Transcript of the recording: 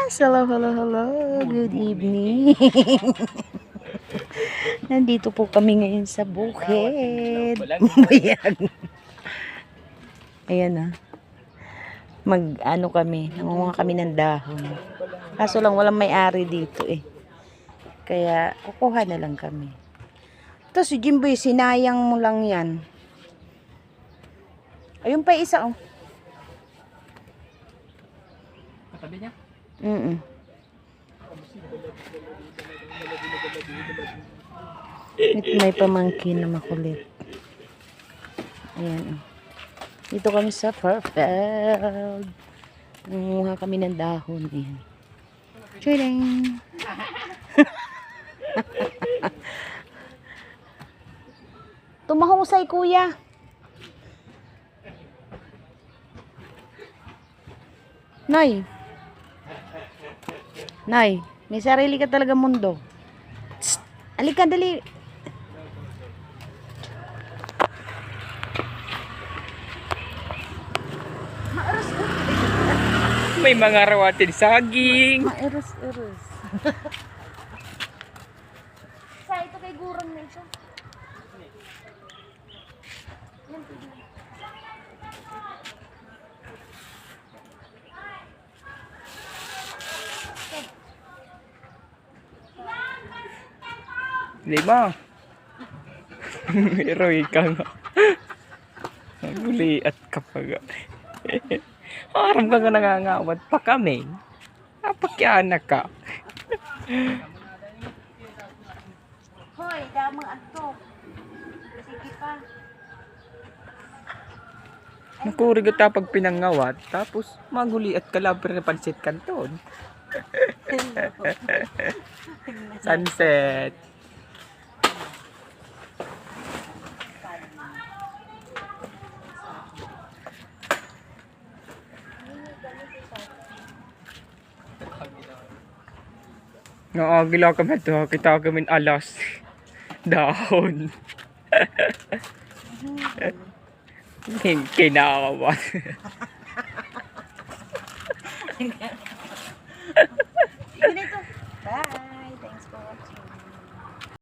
Hello, hello, hello. Good evening. Nandito po kami ngayon sa bukid. Ayan. Ayan na. Mag-ano kami. Nangunguha kami ng dahon. Kaso lang walang may-ari dito eh. Kaya kukuha na lang kami. Ito si Jimboy, sinayang mo lang yan. Ayun pa isa oh. Katabi niya? May pamangkin na makulit. Ayan oh. Dito kami sa Fairfield. Nangunguha kami ng dahon. Ayan. Tadang! Tumahusay kuya. Nay. Nay, may sarili ka talaga mundo. Tsk, alika dali. May mga rawatin saging. Maeros-eros. Sa ito kay gurang na ito. Lima. Pero ikaw nga. Naguli at kapag. Aram ka nga nangangawat pa kami. Napakyana ka. Hoy, damang ato. Sige pa. Nakuri ka tapag pinangawat. Tapos maguli at kalaber na pansit kanton. Sunset. Naagila kami ito. Kita kami alas. Dahon. Kinakawan.